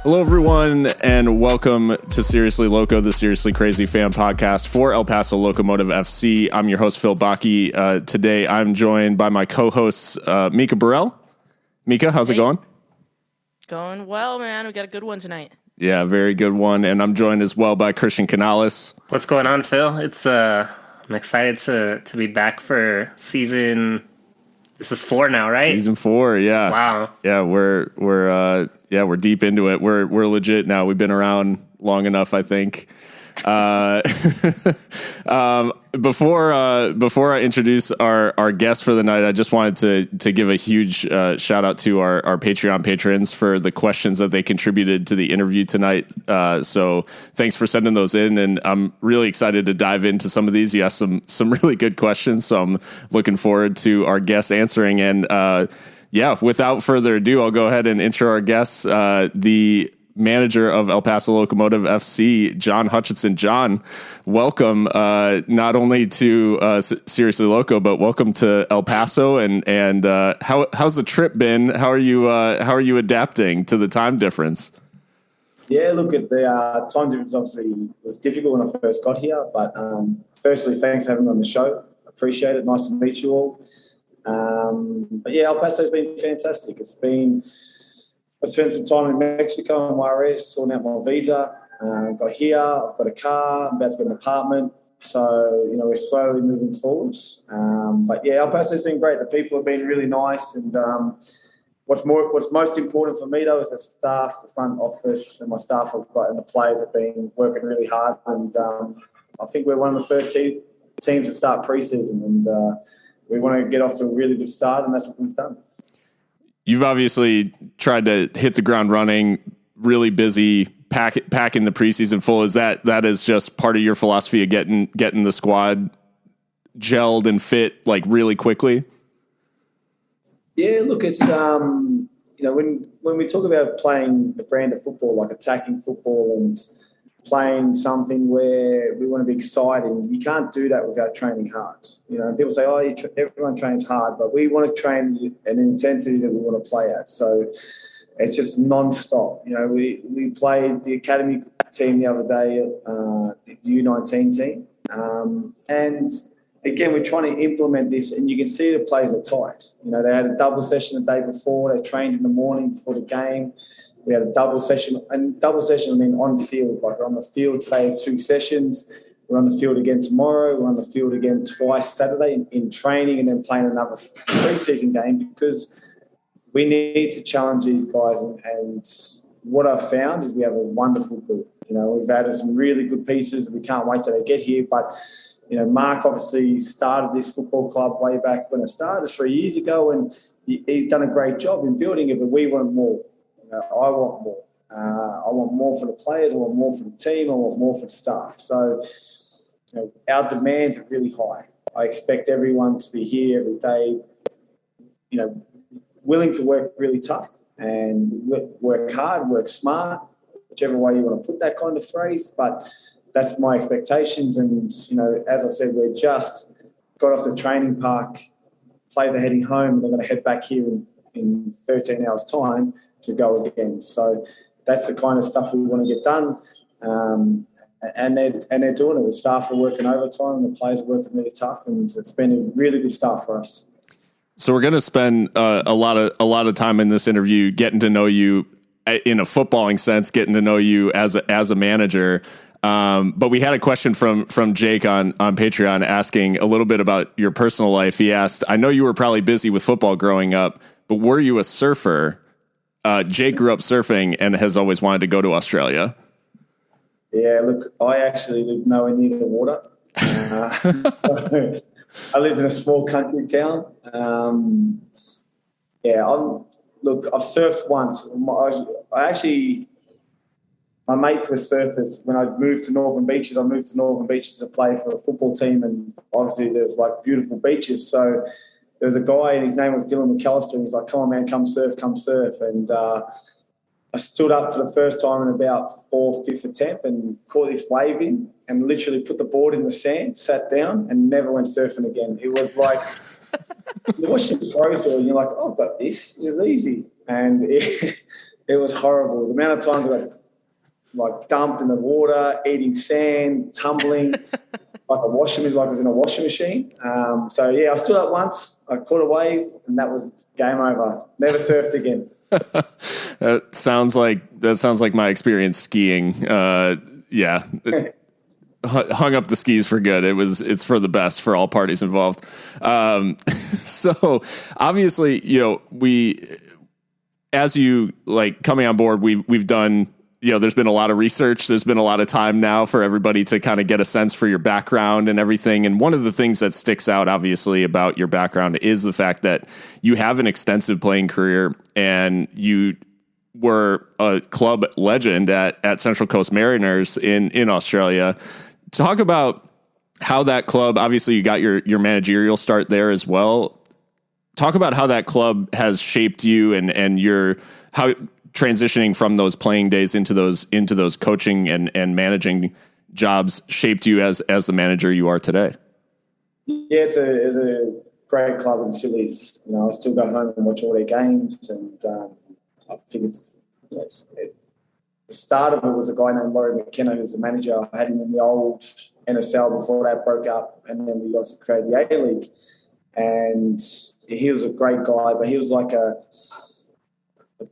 Hello, everyone, and welcome to Seriously Loco, the Seriously Crazy fan podcast for El Paso Locomotive FC. I'm your host, Phil Bakke. Today, I'm joined by my co-hosts, Mikka Burrell. Mikka, how's it going? Going well, man. We got a good one tonight. Yeah, very good one. And I'm joined as well by Christian Canales. What's going on, Phil? I'm excited to be back for season. This is 4 now, right? Season 4, yeah. Wow. Yeah, we're deep into it. We're legit now. We've been around long enough, I think. Before I introduce our guest for the night, I just wanted to give a huge shout out to our Patreon patrons for the questions that they contributed to the interview tonight. So thanks for sending those in, and I'm really excited to dive into some of these. You asked some really good questions, so I'm looking forward to our guests answering. And without further ado, I'll go ahead and intro our guests. The manager of El Paso Locomotive FC, John Hutchinson. John, welcome not only to Seriously Loco, but welcome to El Paso. And how's the trip been? How are you adapting to the time difference? Yeah, look, at the time difference obviously was difficult when I first got here. But firstly, thanks for having me on the show. Appreciate it. Nice to meet you all. But yeah, El Paso's been fantastic. I spent some time in Mexico and Juarez sorting out my visa. Got here, I've got a car, I'm about to get an apartment. So, we're slowly moving forwards. But yeah, El Paso's been great. The people have been really nice. And what's most important for me, though, is the staff, the front office, and my staff and the players have been working really hard. And I think we're one of the first teams to start pre-season. And we want to get off to a really good start, and that's what we've done. You've obviously tried to hit the ground running, really busy, packing the preseason full. Is that is just part of your philosophy of getting the squad gelled and fit like really quickly? Yeah, look, it's when we talk about playing a brand of football, like attacking football and playing something where we want to be exciting, you can't do that without training hard. People say, everyone trains hard, but we want to train at an intensity that we want to play at. So it's just non-stop. We played the academy team the other day, the U19 team. And again, we're trying to implement this, and you can see the players are tight. They had a double session the day before. They trained in the morning before the game. We had a double session, I mean on field. Like we're on the field today, 2 sessions. We're on the field again tomorrow. We're on the field again twice Saturday in training, and then playing another pre-season game because we need to challenge these guys. And what I've found is we have a wonderful group. We've added some really good pieces. We can't wait till they get here. But, Mark obviously started this football club way back when it started 3 years ago, and he's done a great job in building it, but we want more. I want more. I want more for the players. I want more for the team. I want more for the staff. So, our demands are really high. I expect everyone to be here every day, willing to work really tough and work hard, work smart, whichever way you want to put that kind of phrase. But that's my expectations. And, as I said, we're just got off the training park. Players are heading home. They're going to head back here in 13 hours' time to go again. So that's the kind of stuff we want to get done. And they're doing it. The staff are working overtime, and the players are working really tough, and it's been a really good start for us. So we're going to spend a lot of time in this interview getting to know you in a footballing sense, getting to know you as a manager. But we had a question from Jake on Patreon asking a little bit about your personal life. He asked, I know you were probably busy with football growing up, but were you a surfer? Jake grew up surfing and has always wanted to go to Australia. Yeah, look, I actually live nowhere near the water. I lived in a small country town. I've surfed once. My mates were surfers. When I moved to Northern Beaches, to play for a football team, and obviously there's like beautiful beaches. So there was a guy, and his name was Dylan McAllister, and he's like, come on, man, come surf. And I stood up for the first time in about 4th attempt and caught this wave in and literally put the board in the sand, sat down, and never went surfing again. It was like, you watch the pro tour and you're like, oh, I've got this. It was easy. And It was horrible. The amount of times I got like dumped in the water, eating sand, tumbling, like I was in a washing machine. So yeah, I stood up once, I caught a wave, and that was game over. Never surfed again. That sounds like my experience skiing. Yeah. Hung up the skis for good. It's for the best for all parties involved. So obviously, as you like coming on board, we've done, there's been a lot of research. There's been a lot of time now for everybody to kind of get a sense for your background and everything. And one of the things that sticks out obviously about your background is the fact that you have an extensive playing career and you were a club legend at Central Coast Mariners in Australia. Talk about how that club, obviously you got your managerial start there as well. Talk about how that club has shaped you and how transitioning from those playing days into those coaching and managing jobs shaped you as the manager you are today. Yeah, it's a great club and still is. I still go home and watch all their games, and I think the start of it was a guy named Laurie McKenna, who's the manager. I had him in the old NSL before that broke up, and then we also created the A-League. And he was a great guy, but he was like a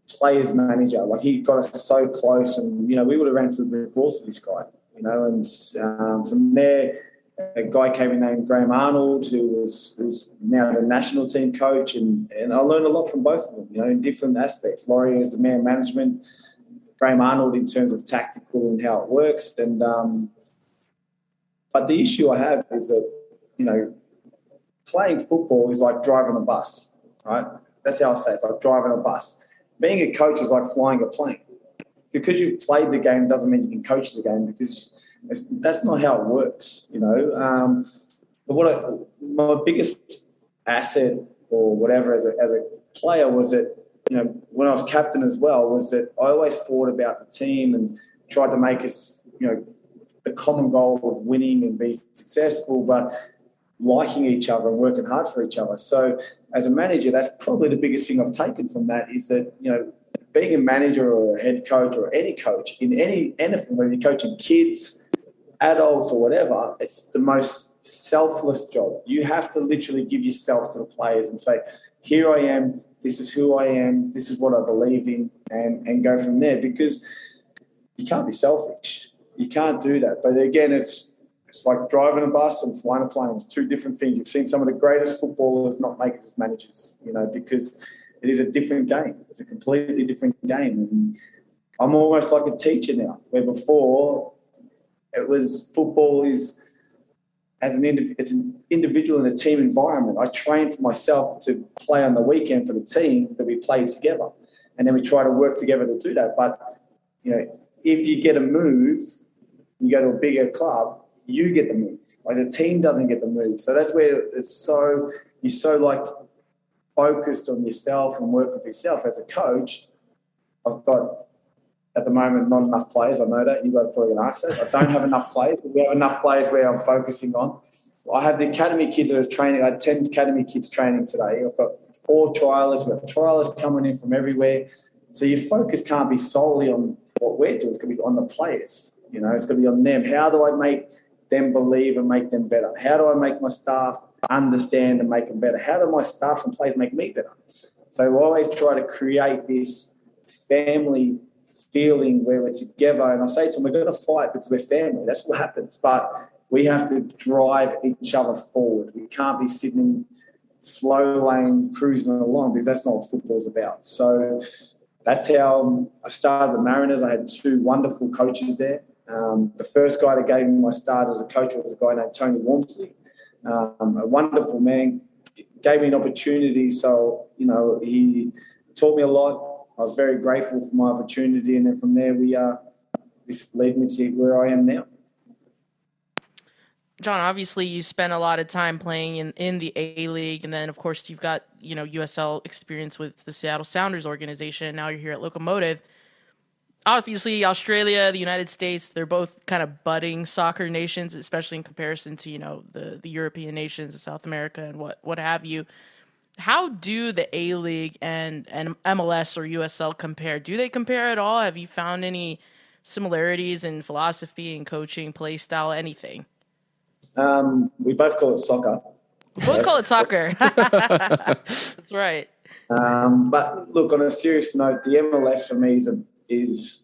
player's manager. Like, he got us so close, and, we would have ran through brick walls with this guy, and from there, a guy came in named Graham Arnold, who's now the national team coach, and I learned a lot from both of them, in different aspects. Laurie as a man management, Graham Arnold in terms of tactical and how it works. And but the issue I have is that, playing football is like driving a bus, right? That's how I say it. It's like driving a bus. Being a coach is like flying a plane. Because you've played the game doesn't mean you can coach the game, because that's not how it works, But my biggest asset or whatever as a player was that, when I was captain as well, was that I always thought about the team and tried to make us, the common goal of winning and being successful, but liking each other and working hard for each other. So as a manager, that's probably the biggest thing I've taken from that, is that, being a manager or a head coach or any coach in anything, whether you're coaching kids, adults or whatever, it's the most selfless job. You have to literally give yourself to the players and say, here I am, this is who I am, this is what I believe in, and go from there, because you can't be selfish. You can't do that. But again, it's like driving a bus and flying a plane. It's two different things. You've seen some of the greatest footballers not make it as managers, because it is a different game. It's a completely different game. And I'm almost like a teacher now, where before it was football is as an individual in a team environment. I train for myself to play on the weekend for the team that we play together. And then we try to work together to do that. But, if you get a move, you go to a bigger club, you get the move. Like, the team doesn't get the move. So that's where you're so like focused on yourself and work with yourself. As a coach, I've got, at the moment, not enough players. I know that. You guys probably going to ask that. I don't have enough players. But we have enough players where I'm focusing on. I have the academy kids that are training. I had 10 academy kids training today. I've got 4 trialists. We have trialists coming in from everywhere. So your focus can't be solely on what we're doing. It's going to be on the players. It's going to be on them. How do I make them believe and make them better? How do I make my staff understand and make them better? How do my staff and players make me better? So we always try to create this family feeling where we're together. And I say to them, we're going to fight because we're family. That's what happens. But we have to drive each other forward. We can't be sitting in slow lane cruising along, because that's not what football's about. So that's how I started the Mariners. I had 2 wonderful coaches there. The first guy that gave me my start as a coach was a guy named Tony Wormsley, a wonderful man, gave me an opportunity. So, he taught me a lot. I was very grateful for my opportunity. And then from there, this led me to where I am now. John, obviously you spent a lot of time playing in the A-League, and then, of course, you've got, USL experience with the Seattle Sounders organization. Now you're here at Locomotive. Obviously, Australia, the United States, they're both kind of budding soccer nations, especially in comparison to, the European nations of South America and what have you. How do the A League and MLS or USL compare? Do they compare at all? Have you found any similarities in philosophy and coaching, play style, anything? We both call it soccer. We both call it soccer. That's right. But look, on a serious note, the MLS for me is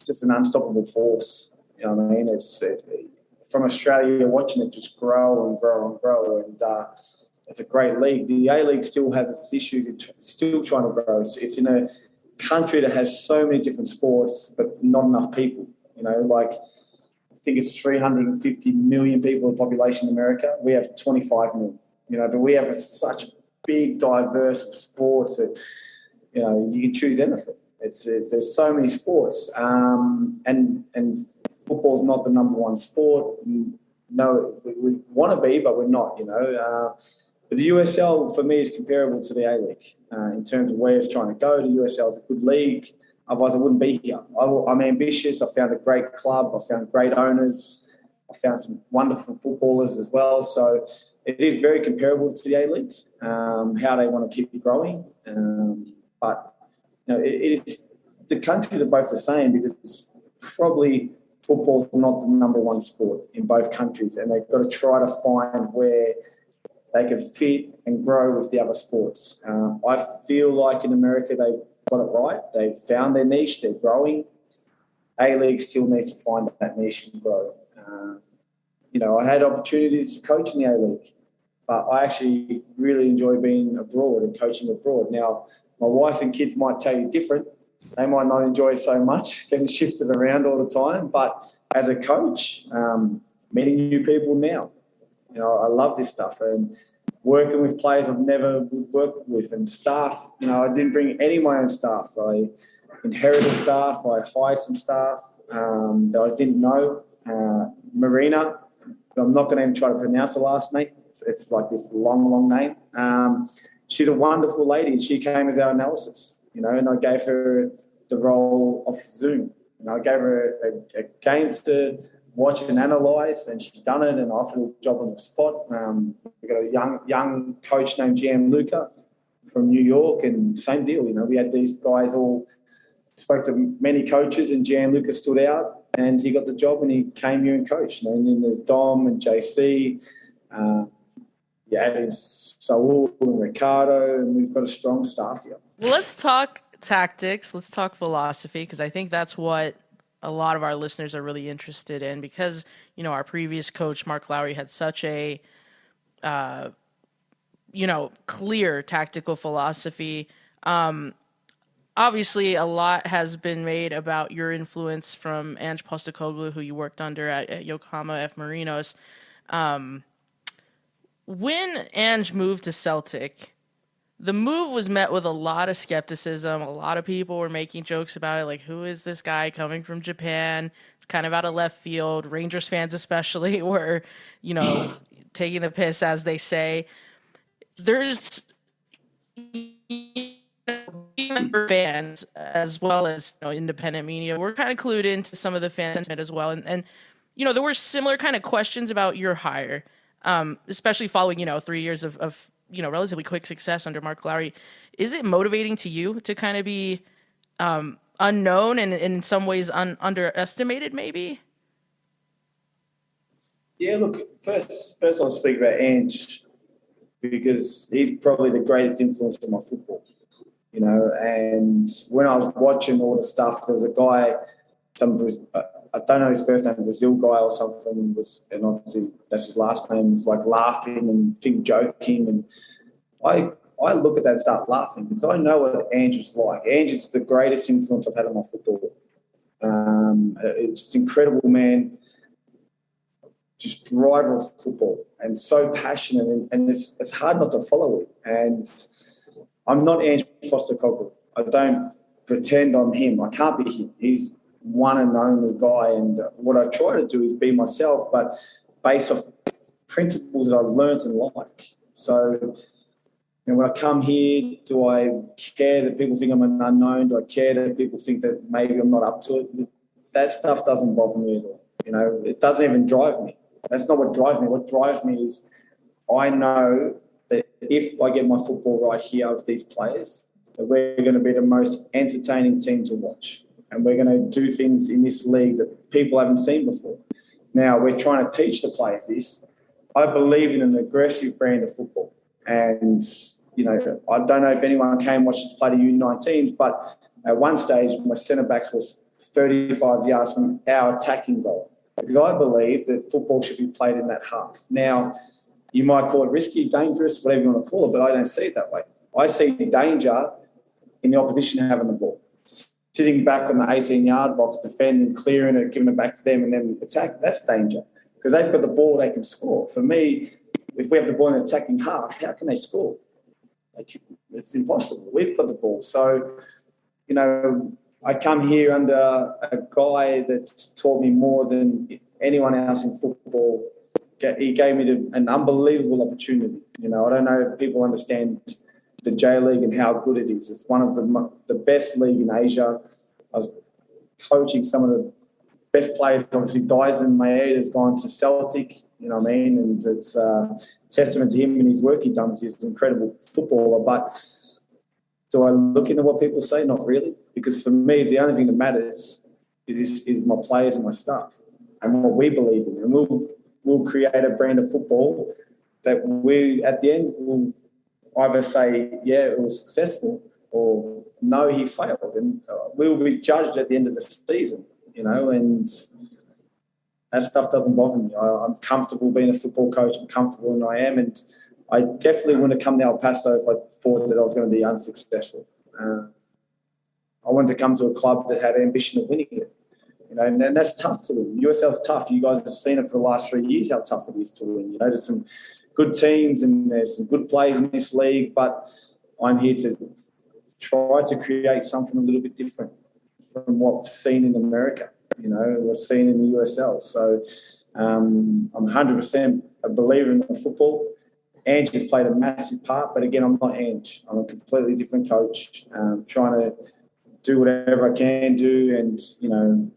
just an unstoppable force. You know what I mean? From Australia, you're watching it just grow and grow and grow, and it's a great league. The A League still has its issues. It's still trying to grow. It's in a country that has so many different sports, but not enough people. You know, like I think it's 350 million people in population in America. We have 25 million. You know, but we have such big, diverse sports that you can choose anything. There's so many sports, and football's not the number one sport. No, we want to be, but we're not. But the USL for me is comparable to the A League in terms of where it's trying to go. The USL is a good league. Otherwise, I wouldn't be here. I'm ambitious. I found a great club. I found great owners. I found some wonderful footballers as well. So it is very comparable to the A League. How they want to keep growing, but it is the countries are both the same because probably football is not the number one sport in both countries, and they've got to try to find where they can fit and grow with the other sports. I feel like in America they've got it right. They've found their niche. They're growing. A-League still needs to find that niche and grow. I had opportunities to coach in the A-League, but I actually really enjoy being abroad and coaching abroad. Now, my wife and kids might tell you different. They might not enjoy it so much, getting shifted around all the time. But as a coach, meeting new people now, I love this stuff. And working with players I've never worked with and staff, I didn't bring any of my own staff. I inherited staff. I hired some staff that I didn't know. Marina, I'm not going to even try to pronounce the last name. It's like this long name. She's a wonderful lady. She came as our analysis, and I gave her the role of Zoom. I gave her a game to watch and analyse, and she's done it, and I offered her a job on the spot. We've got a young coach named Gianluca from New York, and same deal. We had these guys all spoke to many coaches, and Gianluca stood out, and he got the job, and he came here and coached. And then there's Dom and JC. Saul and Ricardo, and we've got a strong staff here. Well, let's talk tactics. Let's talk philosophy, because I think that's what a lot of our listeners are really interested in, because, our previous coach, Mark Lowry, had such a, clear tactical philosophy. Obviously, a lot has been made about your influence from Ange Postecoglou, who you worked under at Yokohama F. Marinos. When Ange moved to Celtic, the move was met with a lot of skepticism. A lot of people were making jokes about it, like, who is this guy coming from Japan? It's kind of out of left field. Rangers fans especially were, taking the piss, as they say. There's fans as well as independent media. We're kind of clued into some of the fan sentiment as well. And there were similar kind of questions about your hire. Especially following, 3 years of relatively quick success under Mark Lowry. Is it motivating to you to kind of be unknown and in some ways underestimated, maybe? Yeah, look, first I'll speak about Ange because he's probably the greatest influence on my football, and when I was watching all the stuff, there was a guy, I don't know his first name, Brazil guy or something, and obviously that's his last name, was like laughing and joking. And I look at that and start laughing because I know what Ange is like. Ange is the greatest influence I've had on my football. It's an incredible man, just driver of football and so passionate, and it's hard not to follow it. And I'm not Ange Postecoglou. I don't pretend I'm him. I can't be him. He's one and only guy, and what I try to do is be myself, but based off principles that I've learned in life. So, when I come here, do I care that people think I'm an unknown? Do I care that people think that maybe I'm not up to it? That stuff doesn't bother me at all. It doesn't even drive me. That's not what drives me. What drives me is I know that if I get my football right here with these players, that we're going to be the most entertaining team to watch. And we're going to do things in this league that people haven't seen before. Now, we're trying to teach the players this. I believe in an aggressive brand of football. And, you know, I don't know if anyone came and watched us play the U19s, but at one stage, my centre-backs was 35 yards from our attacking goal. Because I believe that football should be played in that half. Now, you might call it risky, dangerous, whatever you want to call it, but I don't see it that way. I see the danger in the opposition having the ball. Sitting back on the 18-yard box, defending, clearing it, giving it back to them, and then attack, that's danger. Because they've got the ball, they can score. For me, if we have the ball in the attacking half, how can they score? It's impossible. We've got the ball. So, you know, I come here under a guy that's taught me more than anyone else in football. He gave me an unbelievable opportunity. You know, I don't know if people understand the J League and how good it is. It's one of the best league in Asia. I was coaching some of the best players. Obviously, Dyson Maeda has gone to Celtic, you know what I mean? And it's a testament to him and his work he's done. He's an incredible footballer. But do I look into what people say? Not really. Because for me, the only thing that matters is my players and my staff and what we believe in. And we'll create a brand of football that we, at the end, will either say, yeah, it was successful, or no, he failed. And we will be judged at the end of the season, you know, and that stuff doesn't bother me. I'm comfortable being a football coach. I'm comfortable in I am. And I definitely wouldn't have come to El Paso if I thought that I was going to be unsuccessful. I wanted to come to a club that had ambition of winning it. You know, and that's tough to win. USL's tough. You guys have seen it for the last 3 years, how tough it is to win. You know, there's some good teams and there's some good players in this league, but I'm here to try to create something a little bit different from what's seen in America, you know, what's seen in the USL. So I'm 100% a believer in the football. Ange has played a massive part, but again, I'm not Ange. I'm a completely different coach, trying to do whatever I can do. And, you know,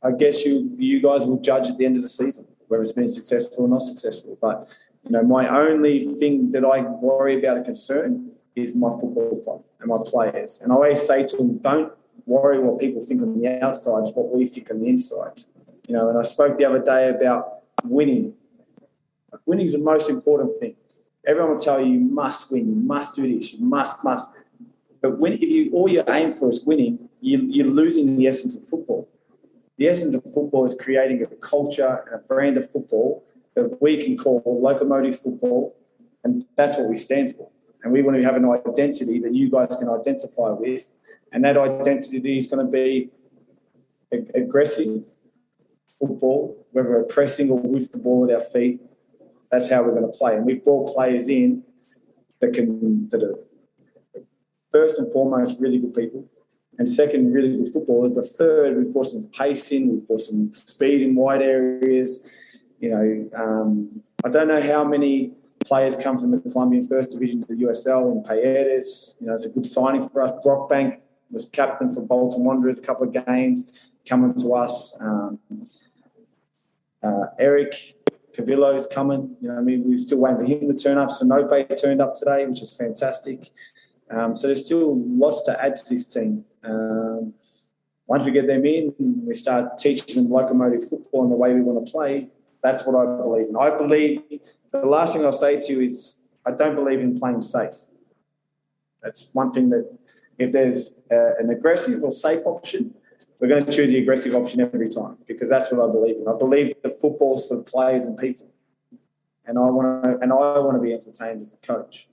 I guess you guys will judge at the end of the season whether it's been successful or not successful. But, you know, my only thing that I worry about and concern is my football club and my players. And I always say to them, don't worry what people think on the outside, it's what we think on the inside. You know, and I spoke the other day about winning. Winning is the most important thing. Everyone will tell you must win, you must do this, you must. But if all you aim for is winning, you're losing the essence of football. The essence of football is creating a culture and a brand of football that we can call Locomotive football, and that's what we stand for. And we want to have an identity that you guys can identify with, and that identity is going to be aggressive football, whether we're pressing or with the ball at our feet. That's how we're going to play. And we've brought players in that are first and foremost really good people, and second, really good footballers. But third, we've brought some pace in, we've brought some speed in wide areas. You know, I don't know how many players come from the Colombian First Division to the USL in Payedes. You know, it's a good signing for us. Brockbank was captain for Bolton Wanderers a couple of games, coming to us. Eric Cavillo's coming. You know, I mean, we're still waiting for him to turn up. Sanope turned up today, which is fantastic. So there's still lots to add to this team. Once we get them in, we start teaching them locomotive football and the way we want to play. That's what I believe in. I believe the last thing I'll say to you is I don't believe in playing safe. That's one thing that if there's an aggressive or safe option, we're going to choose the aggressive option every time because that's what I believe in. I believe the football's for players and people, and I want to be entertained as a coach.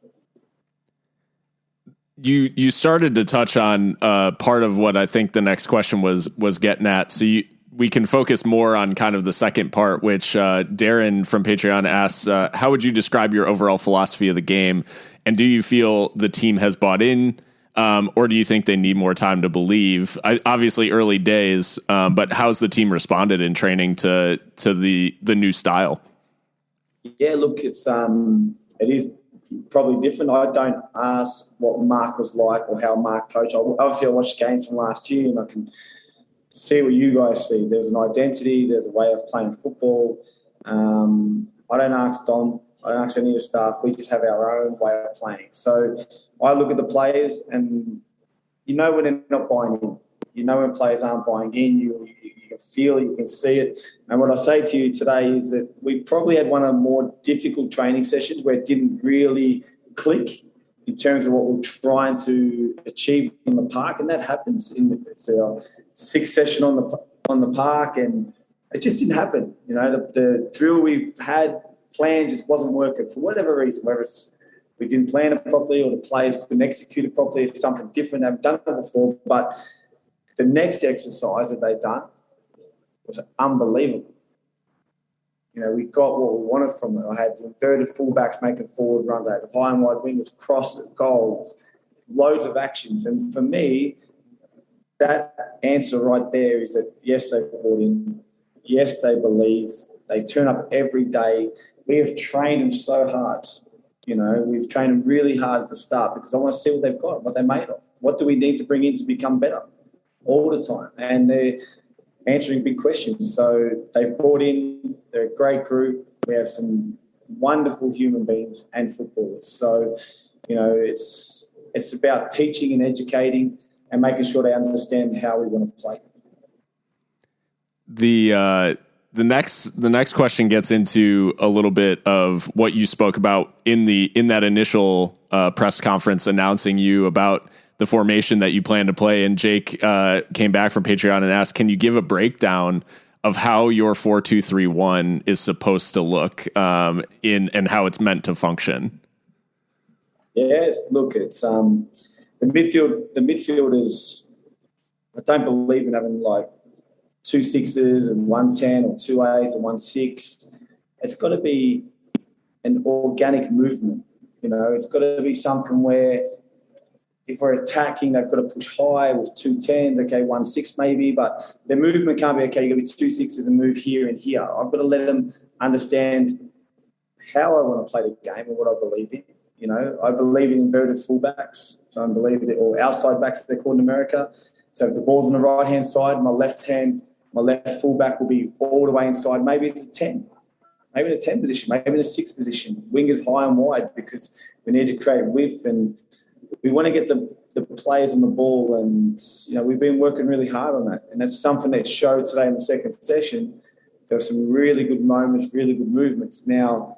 You started to touch on part of what I think the next question was getting at. So we can focus more on kind of the second part, which Darren from Patreon asks, how would you describe your overall philosophy of the game? And do you feel the team has bought in, or do you think they need more time to believe? Obviously early days, but how's the team responded in training to the new style? Yeah, look, it is probably different. I don't ask what Mark was like or how Mark coached. Obviously, I watched games from last year and I can see what you guys see. There's an identity. There's a way of playing football. I don't ask Don. I don't ask any of the staff. We just have our own way of playing. So I look at the players and you know when they're not buying in. You know when players aren't buying in. You can feel it, you can see it. And what I say to you today is that we probably had one of the more difficult training sessions where it didn't really click in terms of what we're trying to achieve in the park, and that happens in the sixth session on the park, and it just didn't happen. You know, the drill we had planned just wasn't working for whatever reason, whether it's we didn't plan it properly or the players couldn't execute it properly. It's something different. They've done it before, but the next exercise that they've done was unbelievable. You know, we got what we wanted from it. I had the inverted fullbacks making forward run rate, the high and wide wingers, crosses, goals, loads of actions. And for me, that answer right there is that, yes, they bought in. Yes, they believe. They turn up every day. We have trained them so hard. You know, we've trained them really hard at the start because I want to see what they've got, what they're made of. What do we need to bring in to become better all the time? And they're answering big questions. So they've brought in, they're a great group. We have some wonderful human beings and footballers. So, you know, it's about teaching and educating and making sure they understand how we want to play. The next question gets into a little bit of what you spoke about in that initial press conference announcing you about the formation that you plan to play. And Jake came back from Patreon and asked, can you give a breakdown of how your 4-2-3-1 is supposed to look and how it's meant to function? Yes, look, it's the midfield. The midfielders, I don't believe in having like 2 6s and 1 10 or 2 8s and 1 6. It's got to be an organic movement. You know, it's got to be something where if we're attacking, they've got to push high with 2 10s, okay, 1 6 maybe, but their movement can't be, okay, you've got to be 2 6s and move here and here. I've got to let them understand how I want to play the game and what I believe in. You know, I believe in inverted fullbacks, so I believe that, or outside backs, they're called in America. So if the ball's on the right-hand side, my left fullback will be all the way inside. Maybe it's a 10. Maybe in a 10 position, maybe in a 6 position. Wingers high and wide because we need to create width and we want to get the players on the ball. And, you know, we've been working really hard on that. And that's something that showed today in the second session. There were some really good moments, really good movements. Now,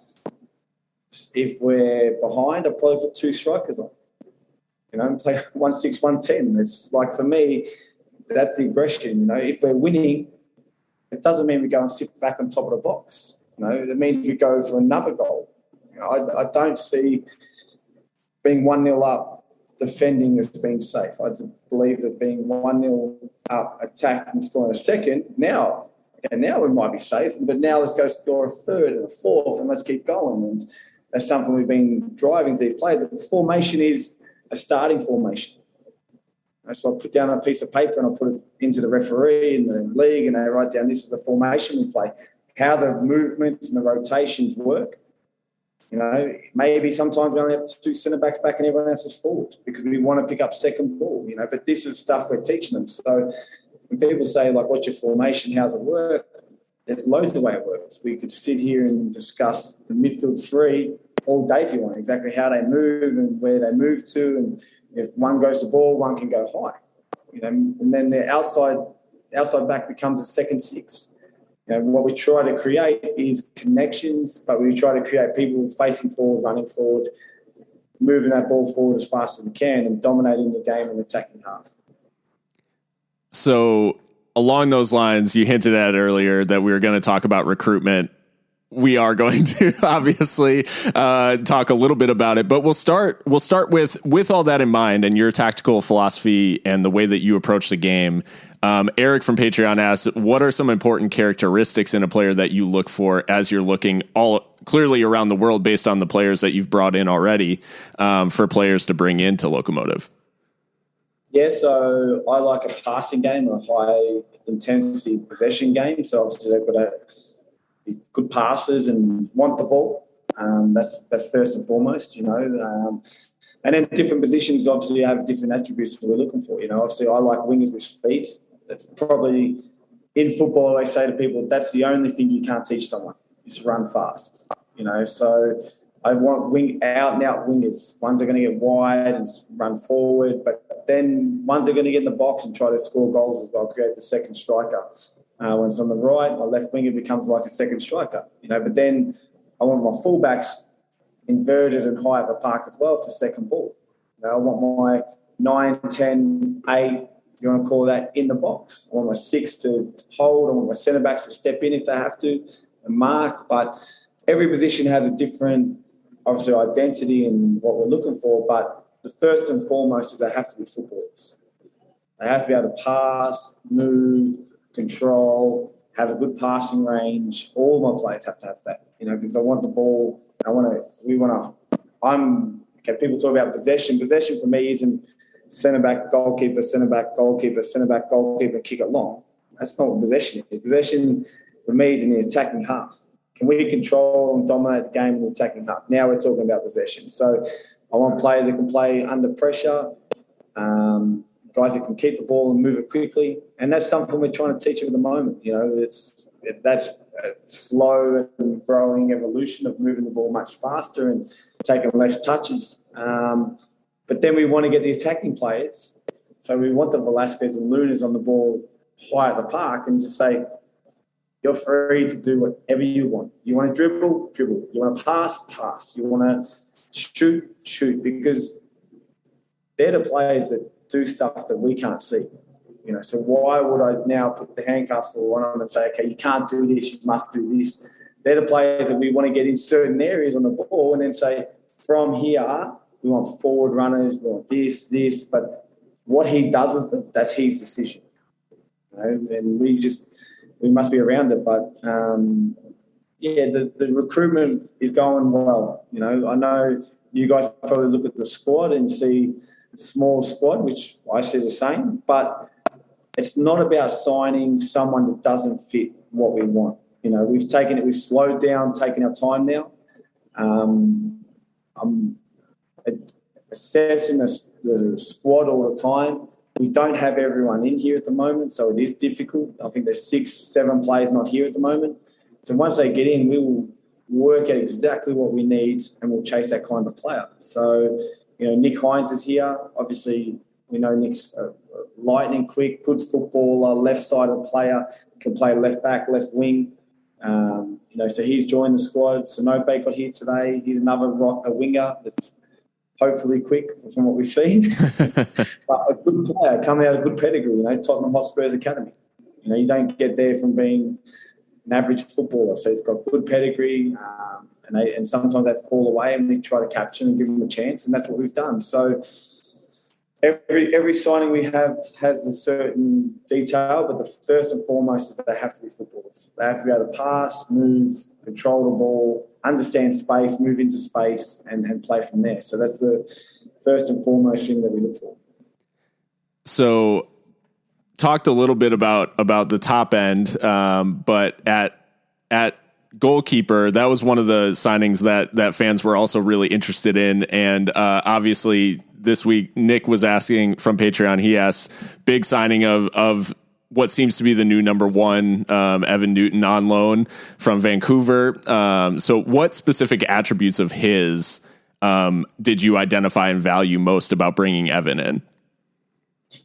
if we're behind, I'll probably put 2 strikers on. You know, and play 1 6, 1 10. It's like, for me, that's the aggression. You know, if we're winning, it doesn't mean we go and sit back on top of the box. You know, it means we go for another goal. You know, I don't see being 1-0 up, defending as being safe. I believe that being 1-0 up, attacking and scoring a second, now we might be safe, but now let's go score a third and a fourth and let's keep going. And that's something we've been driving to these players. The formation is a starting formation. So I put down a piece of paper and I put it into the referee in the league and they write down, this is the formation we play, how the movements and the rotations work. You know, maybe sometimes we only have 2 centre-backs back and everyone else is forward because we want to pick up second ball, you know, but this is stuff we're teaching them. So when people say, like, what's your formation, how's it work? There's loads of way it works. We could sit here and discuss the midfield 3 all day if you want, exactly how they move and where they move to, and if one goes to ball, one can go high. You know, and then the outside back becomes a second 6. You know, what we try to create is connections, but we try to create people facing forward, running forward, moving that ball forward as fast as we can and dominating the game in the attacking half. So along those lines, you hinted at earlier that we were going to talk about recruitment. We are going to obviously talk a little bit about it, but we'll start with all that in mind and your tactical philosophy and the way that you approach the game. Eric from Patreon asks, what are some important characteristics in a player that you look for as you're looking all clearly around the world based on the players that you've brought in already for players to bring into Locomotive? Yeah, so I like a passing game, a high intensity possession game. So obviously they've got to be good passers and want the ball. That's first and foremost, you know. And then different positions obviously have different attributes that we're looking for. You know, obviously I like wingers with speed. That's probably in football. I say to people, that's the only thing you can't teach someone is run fast. So I want out and out wingers. Ones are going to get wide and run forward, but then ones are going to get in the box and try to score goals as well, create the second striker. When it's on the right, my left winger becomes like a second striker, But then I want my fullbacks inverted and high up the park as well for second ball. I want my 9, 10, 8, if you want to call that, in the box. I want my 6 to hold. I want my centre-backs to step in if they have to and mark. But every position has a different, obviously, identity and what we're looking for. But the first and foremost is they have to be footballers. They have to be able to pass, move, control, have a good passing range. All my players have to have that, because I want the ball. People talk about possession. Possession for me isn't centre-back, goalkeeper, centre-back, goalkeeper, centre-back, goalkeeper, kick it long. That's not what possession is. Possession for me is in the attacking half. Can we control and dominate the game in the attacking half? Now we're talking about possession. So I want players that can play under pressure, guys that can keep the ball and move it quickly. And that's something we're trying to teach them at the moment. That's a slow and growing evolution of moving the ball much faster and taking less touches. But then we want to get the attacking players. So we want the Velasquez and Lunas on the ball high at the park and just say, you're free to do whatever you want. You want to dribble, dribble. You want to pass, pass. You want to shoot, shoot. Because they're the players that do stuff that we can't see. So why would I now put the handcuffs on them and say, okay, you can't do this, you must do this? They're the players that we want to get in certain areas on the ball and then say, from here, we want forward runners, we want this. But what he does with it, that's his decision. And we must be around it. But, the recruitment is going well. I know you guys probably look at the squad and see a small squad, which I see the same, but it's not about signing someone that doesn't fit what we want. We've slowed down, taken our time now. I'm assessing the squad all the time. We don't have everyone in here at the moment, so it is difficult. I think there's 6, 7 players not here at the moment. So once they get in, we will work out exactly what we need and we'll chase that kind of player. So, Nick Hines is here. Obviously, we know Nick's lightning quick, good footballer, left-sided player, can play left back, left wing. So he's joined the squad. Sonope got here today. He's another winger that's hopefully quick from what we've seen. But a good player coming out of good pedigree, Tottenham Hotspur's academy. You don't get there from being an average footballer. So he's got good pedigree, and sometimes they fall away and we try to capture them and give them a chance, and that's what we've done. So every signing we have has a certain detail, but the first and foremost is that they have to be footballers. They have to be able to pass, move, control the ball, understand space, move into space, and play from there. So that's the first and foremost thing that we look for. So talked a little bit about the top end, but at goalkeeper, that was one of the signings that fans were also really interested in. And obviously this week, Nick was asking from Patreon, he asked, big signing of what seems to be the new number 1, Evan Newton on loan from Vancouver. So what specific attributes of his did you identify and value most about bringing Evan in?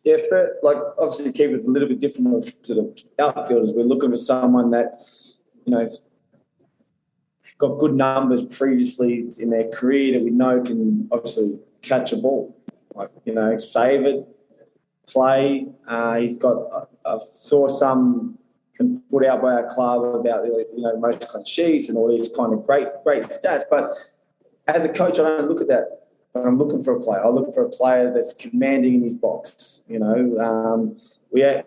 Yeah, obviously the keeper's a little bit different to the outfielders. We're looking for someone that, got good numbers previously in their career that we know can obviously catch a ball, save it, play. He's got, I saw some put out by our club about, most clean sheets and all these kind of great stats. But as a coach, I don't look at that. When I'm looking for a player, I look for a player that's commanding in his box. We had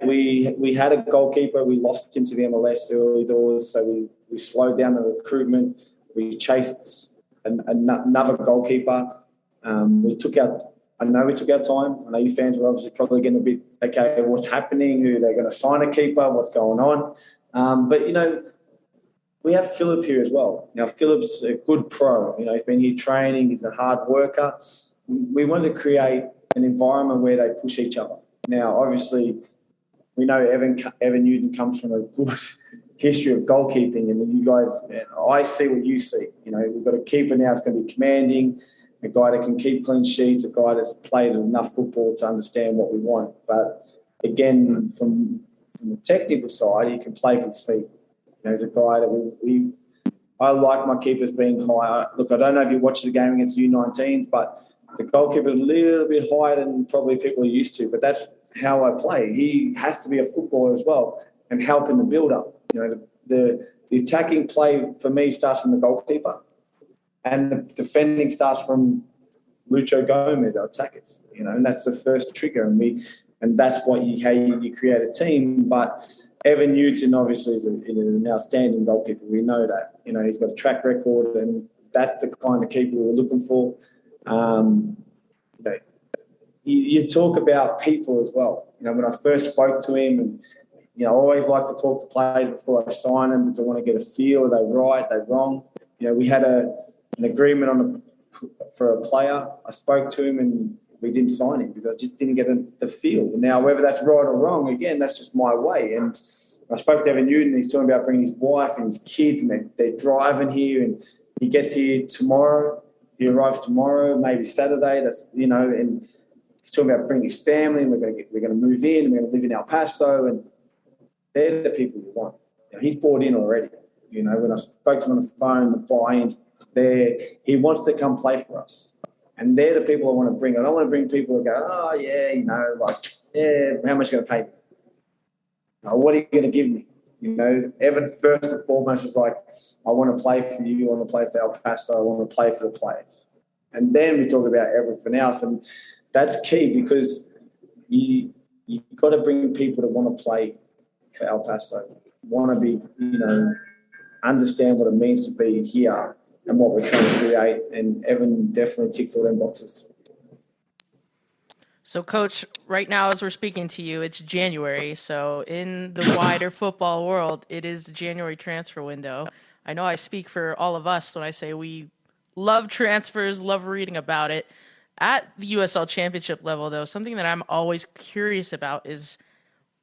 a goalkeeper. We lost him to the MLS early doors, so we slowed down the recruitment. We chased another goalkeeper. We took our time. I know you fans were obviously probably getting a bit, okay, what's happening? Who they're going to sign a keeper? What's going on? But we have Philip here as well. Now, Philip's a good pro. He's been here training. He's a hard worker. We wanted to create an environment where they push each other. Now, obviously, we know Evan Newton comes from a history of goalkeeping, and you guys, I see what you see. You know, we've got a keeper now that's going to be commanding, a guy that can keep clean sheets, a guy that's played enough football to understand what we want. But again, from the technical side, he can play for his feet. You know, he's a guy that I like my keepers being higher. Look, I don't know if you watched the game against U19s, but the goalkeeper's a little bit higher than probably people are used to. But that's how I play. He has to be a footballer as well and help in the build-up. You know, the attacking play for me starts from the goalkeeper, and the defending starts from Lucho Gomez, our attackers. You know, and that's the first trigger, and that's how you create a team. But Evan Newton obviously is an outstanding goalkeeper. We know that. You know, he's got a track record, and that's the kind of keeper we're looking for. You know, you talk about people as well. You know, when I first spoke to him, and you know, I always like to talk to players before I sign them because I want to get a feel. Are they right? Are they wrong? You know, we had an agreement for a player. I spoke to him and we didn't sign him because I just didn't get the feel. Now, whether that's right or wrong, again, that's just my way. And I spoke to Evan Newton. He's talking about bringing his wife and his kids, and they're driving here, and he gets here tomorrow. He arrives tomorrow, maybe Saturday. That's, you know, and he's talking about bringing his family, and we're going to move in, and we're going to live in El Paso, and they're the people you want. You know, he's bought in already. You know, when I spoke to him on the phone, the buy-ins there, he wants to come play for us. And they're the people I want to bring. I don't want to bring people who go, oh, yeah, you know, like, yeah, how much are you going to pay me? You know, what are you going to give me? You know, Evan, first and foremost, was like, I want to play for you. I want to play for El Paso. I want to play for the players. And then we talk about everything else. And that's key because you've got to bring people that want to play for El Paso, want to be, you know, understand what it means to be here and what we're trying to create. And Evan definitely ticks all them boxes. So, Coach, right now as we're speaking to you, it's January. So in the wider football world, it is the January transfer window. I know I speak for all of us when I say we love transfers, love reading about it. At the USL Championship level, though, something that I'm always curious about is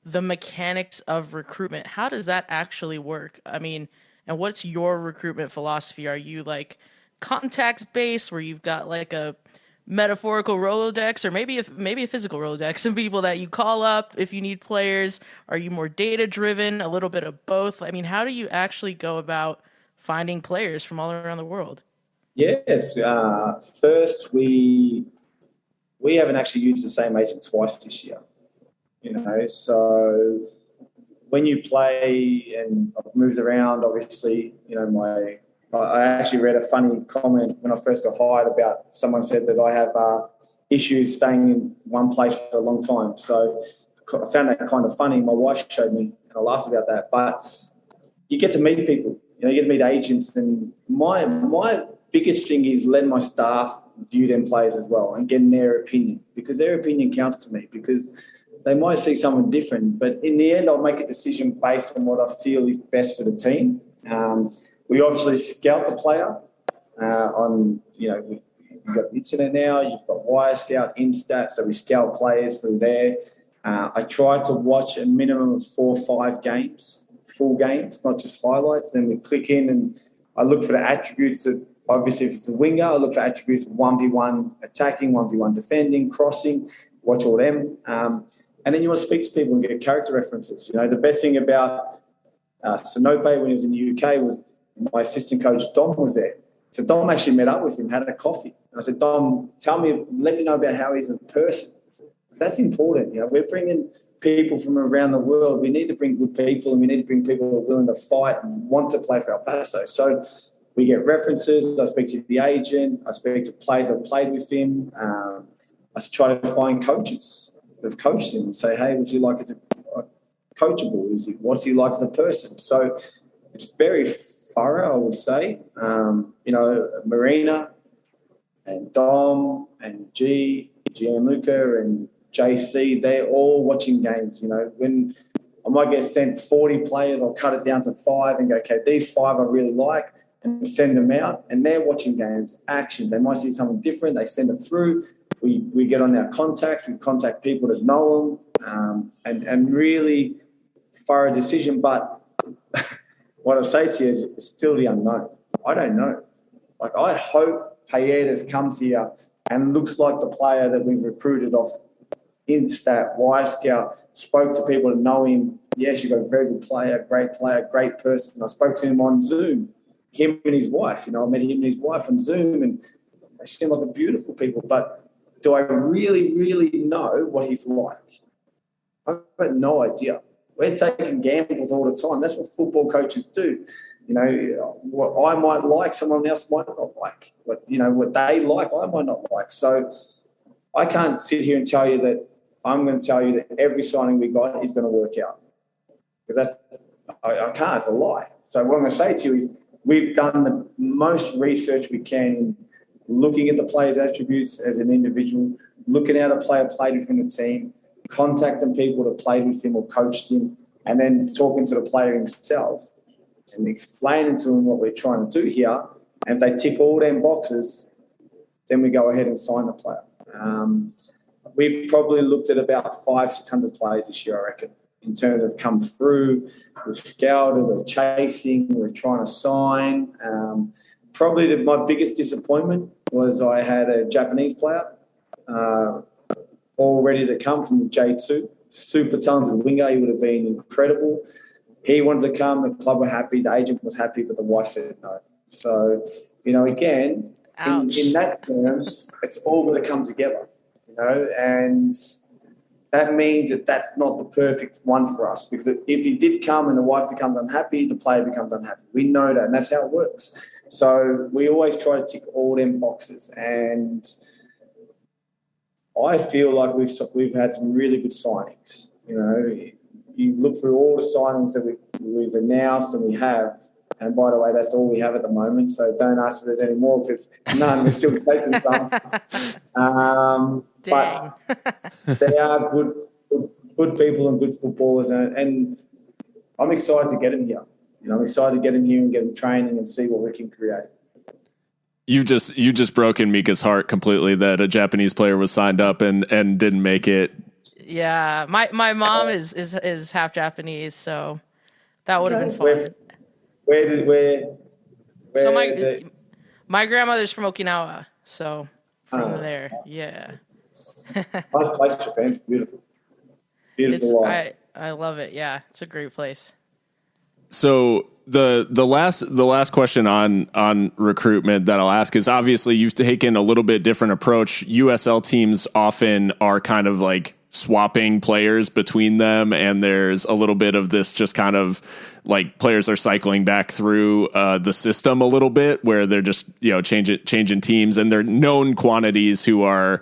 the mechanics of recruitment. How does that actually work? I mean, and what's your recruitment philosophy? Are you like contacts based where you've got like a metaphorical Rolodex or maybe a physical Rolodex, some people that you call up if you need players? Are you more data driven, a little bit of both? I mean, how do you actually go about finding players from all around the world? Yes. First, we haven't actually used the same agent twice this year. You know, so when you play, and I've moved around, obviously, you know, I actually read a funny comment when I first got hired about someone said that I have issues staying in one place for a long time. So I found that kind of funny. My wife showed me, and I laughed about that. But you get to meet people, you know, you get to meet agents, and my biggest thing is letting my staff view them players as well and getting their opinion, because their opinion counts to me, because they might see someone different, but in the end, I'll make a decision based on what I feel is best for the team. We obviously scout the player on, you know, you've got internet now, you've got Wire Scout, Instat, so we scout players through there. I try to watch a minimum of 4 or 5 games, full games, not just highlights. Then we click in and I look for the attributes of, obviously, if it's a winger, I look for attributes of 1v1 attacking, 1v1 defending, crossing, watch all them. And then you want to speak to people and get character references. You know, the best thing about Sinope when he was in the UK was my assistant coach, Dom, was there. So Dom actually met up with him, had a coffee. And I said, Dom, let me know about how he's a person. Because that's important. You know, we're bringing people from around the world. We need to bring good people, and we need to bring people who are willing to fight and want to play for El Paso. So we get references. I speak to the agent. I speak to players that have played with him. I try to find coaches that have coached him and say, hey, would you like as a coachable? What's he like as a person? So it's very thorough, I would say. You know, Marina and Dom and Gianluca and JC, they're all watching games. You know, when I might get sent 40 players, I'll cut it down to 5 and go, okay, these 5 I really like, and send them out. And they're watching games, actions. They might see something different. They send it through. We get on our contacts. We contact people that know them, and really thorough decision. But what I say to you is it's still the unknown. I don't know. Like, I hope Payetas comes here and looks like the player that we've recruited off Instat, Y-Scout, spoke to people that know him. Yes, you've got a very good player, great person. I spoke to him on Zoom, him and his wife. I met him and his wife on Zoom, and they seem like a beautiful people. But do I really, really know what he's like? I've got no idea. We're taking gambles all the time. That's what football coaches do. What I might like, someone else might not like. What they like, I might not like. So I can't sit here and tell you that I'm going to tell you that every signing we got is going to work out. Because I can't. It's a lie. So what I'm going to say to you is we've done the most research we can, looking at the player's attributes as an individual, looking at a player played within the team, contacting people that played with him or coached him, and then talking to the player himself and explaining to him what we're trying to do here. And if they tick all them boxes, then we go ahead and sign the player. We've probably looked at about 500-600 players this year, I reckon, in terms of come through. We've scouted, we're chasing, we're trying to sign. Probably my biggest disappointment was I had a Japanese player all ready to come from the J2. Super talented winger. He would have been incredible. He wanted to come. The club were happy. The agent was happy, but the wife said no. So, again, in that terms, it's all going to come together, and that means that that's not the perfect one for us, because if he did come and the wife becomes unhappy, the player becomes unhappy. We know that, and that's how it works. So we always try to tick all them boxes, and I feel like we've had some really good signings. You look through all the signings that we've announced and we have, and by the way, that's all we have at the moment. So don't ask if there's any more, because none. We're still taking some. But they are good people and good footballers, and I'm excited to get them here. I'm excited to get them here and get them training and see what we can create. You just broken Mika's heart completely that a Japanese player was signed up and didn't make it. Yeah, my mom is half Japanese, so that would have been fun. Where so my grandmother's from Okinawa, so from there, yeah. Nice place, Japan's beautiful. Beautiful life. I love it. Yeah, it's a great place. So the last question on recruitment that I'll ask is, obviously you've taken a little bit different approach. USL teams often are kind of like swapping players between them, and there's a little bit of this just kind of like players are cycling back through the system a little bit, where they're just changing teams, and they're known quantities who are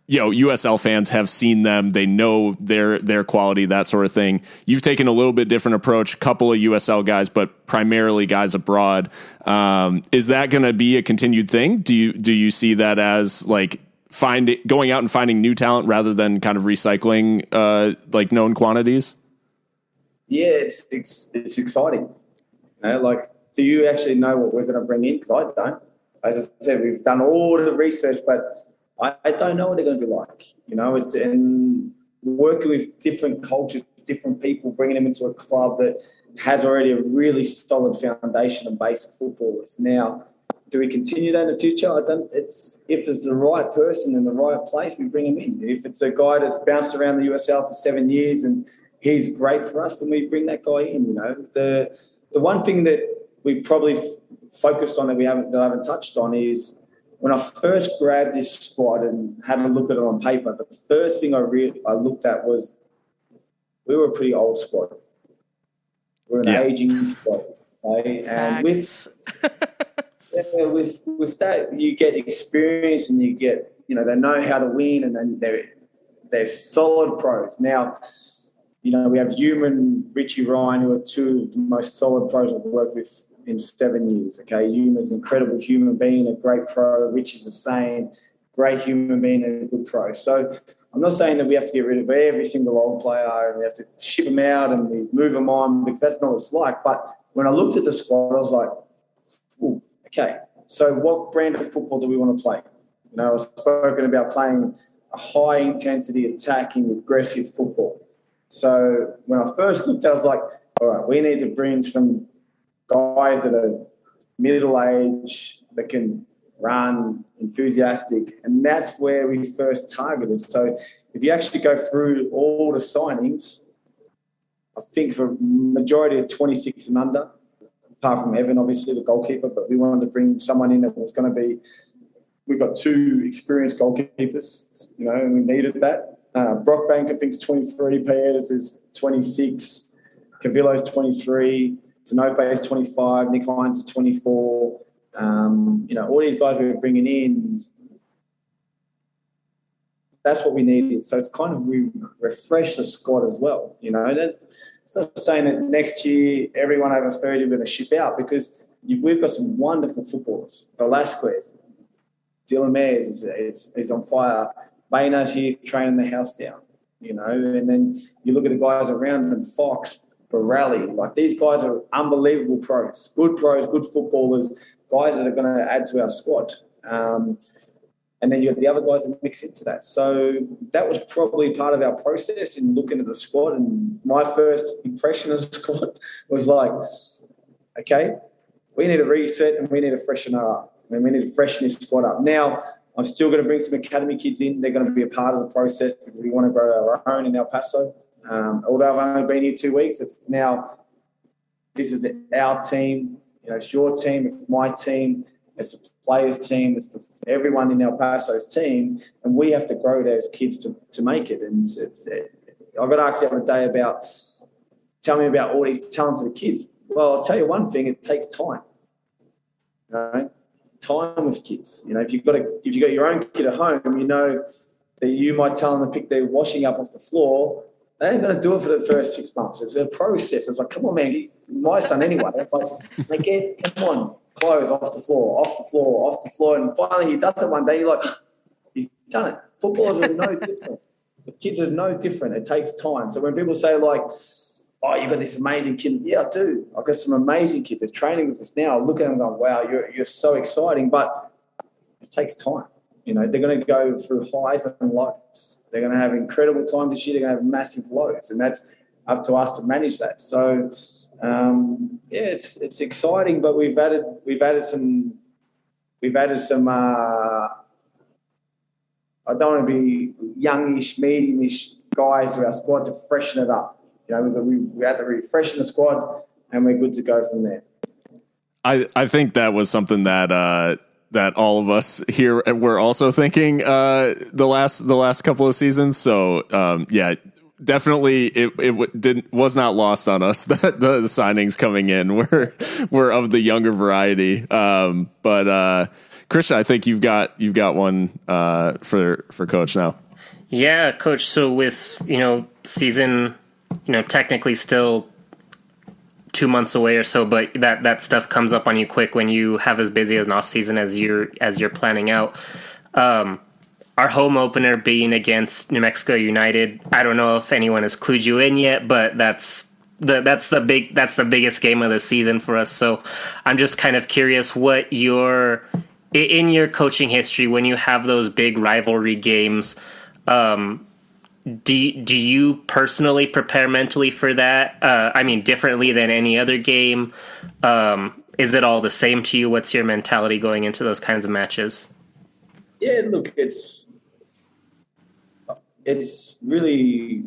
USL fans have seen them. They know their quality, that sort of thing. You've taken a little bit different approach, couple of USL guys, but primarily guys abroad. Is that going to be a continued thing? Do you see that as like going out and finding new talent rather than kind of recycling like known quantities? Yeah, it's exciting. Do you actually know what we're going to bring in? Because I don't. As I said, we've done all the research, but I don't know what they're going to be like. It's in working with different cultures, different people, bringing them into a club that has already a really solid foundation and base of footballers. Now, do we continue that in the future? If it's the right person in the right place, we bring him in. If it's a guy that's bounced around the USL for 7 years and he's great for us, then we bring that guy in. The one thing that we probably focused on that I haven't touched on is, when I first grabbed this squad and had a look at it on paper, the first thing I looked at was we were a pretty old squad. We're an aging squad. Okay? And with that, you get experience, and you get, they know how to win, and then they're solid pros. Now, we have Human and Richie Ryan, who are two of the most solid pros I've worked with in 7 years. Okay, Human's an incredible human being, a great pro. Richie's the same, great human being and a good pro. So I'm not saying that we have to get rid of every single old player and we have to ship them out and we move them on, because that's not what it's like. But when I looked at the squad, I was like, ooh, okay, so what brand of football do we want to play? I was spoken about playing a high-intensity, attacking, aggressive football. So when I first looked at it, I was like, all right, we need to bring some guys that are middle age, that can run, enthusiastic, and that's where we first targeted. So if you actually go through all the signings, I think for majority of 26 and under, apart from Evan, obviously the goalkeeper, but we wanted to bring someone in that was going to be. We've got 2 experienced goalkeepers, and we needed that. Brockbank, I think, is 23. Paedes is 26. Cavillo's 23. Tanope is 25. Nick Hines is 24. All these guys we're bringing in, that's what we needed. So it's kind of we refresh the squad as well. It's not saying that next year everyone over 30 we're going to ship out, because we've got some wonderful footballers. Velasquez, Dylan Mayers is on fire. Bayna's here training the house down, and then you look at the guys around them, Fox, Borelli, like these guys are unbelievable pros, good footballers, guys that are going to add to our squad. And then you have the other guys that mix into that. So that was probably part of our process in looking at the squad. And my first impression of the squad was like, okay, we need a reset and we need to freshen her up. And we need to freshen this squad up. Now, I'm still going to bring some academy kids in. They're going to be a part of the process because we want to grow our own in El Paso. Although I've only been here 2 weeks, this is our team. It's your team, it's my team, it's the players' team, it's everyone in El Paso's team, and we have to grow those kids to make it. And I got asked the other day tell me about all these talented kids. Well, I'll tell you one thing: it takes time. Time with kids. If you've got your own kid at home, that you might tell them to pick their washing up off the floor. They ain't going to do it for the first 6 months. It's a process. It's like, come on, man. My son anyway. Come on, clothes off the floor. And finally he does it one day. You're like, he's done it. Footballers are no different. The kids are no different. It takes time. So when people say like, oh, you've got this amazing kid. Yeah, I do. I've got some amazing kids. They're training with us now. I look at them going, wow, you're so exciting. But it takes time. They're going to go through highs and lows. They're going to have incredible time this year. They're going to have massive lows, and that's up to us to manage that. So, it's exciting, but we've added some. I don't want to be youngish, mediumish guys to our squad to freshen it up. We had to refreshen the squad, and we're good to go from there. I think that was something that all of us here were also thinking the last couple of seasons. So definitely it was not lost on us that the signings coming in were of the younger variety. But Christian, I think you've got one for Coach now. Yeah, Coach. So with season, technically still 2 months away or so, but that stuff comes up on you quick when you have as busy as an off season as you're planning out. Our home opener being against New Mexico United, I don't know if anyone has clued you in yet, but that's the biggest game of the season for us. So I'm just kind of curious what in your coaching history, when you have those big rivalry games, do you personally prepare mentally for that? Differently than any other game? Is it all the same to you? What's your mentality going into those kinds of matches? Yeah, look, it's really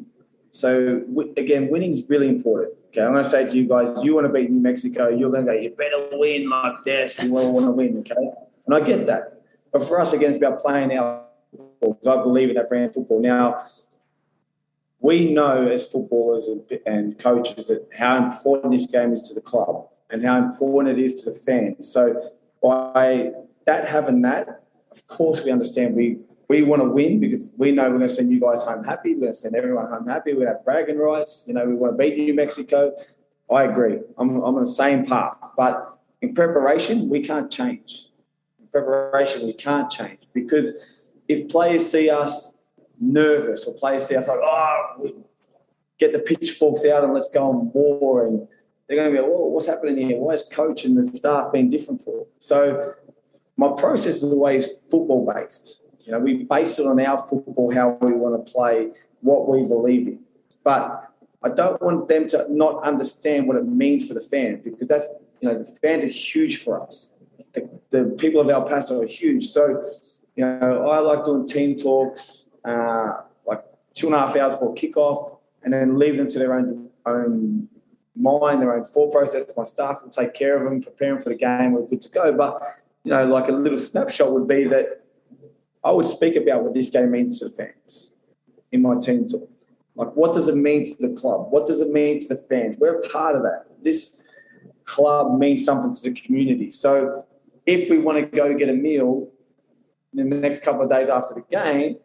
so. Again, winning's really important. Okay, I'm going to say to you guys, you want to beat New Mexico, you're going to go, you better win like this. You all want to win, okay? And I get that. But for us, again, it's about playing our football, because I believe in that brand of football. Now, we know as footballers and coaches that how important this game is to the club and how important it is to the fans. So by having that, of course we understand we want to win, because we know we're going to send you guys home happy. We're going to send everyone home happy. We have bragging rights. We want to beat New Mexico. I agree. I'm on the same path. But in preparation, we can't change. Because if players see us nervous or players see us like, get the pitchforks out and let's go on war, and they're going to be like, what's happening here? Why is coach and the staff being different for? So my process is always football based. We base it on our football, how we want to play, what we believe in. But I don't want them to not understand what it means for the fans, because that's the fans are huge for us. The people of El Paso are huge. So, I like doing team talks, like 2.5 hours before kickoff, and then leave them to their own mind, their own thought process. My staff will take care of them, prepare them for the game. We're good to go. But, like a little snapshot would be that I would speak about what this game means to the fans in my team talk. Like, what does it mean to the club? What does it mean to the fans? We're a part of that. This club means something to the community. So if we want to go get a meal in the next couple of days after the game,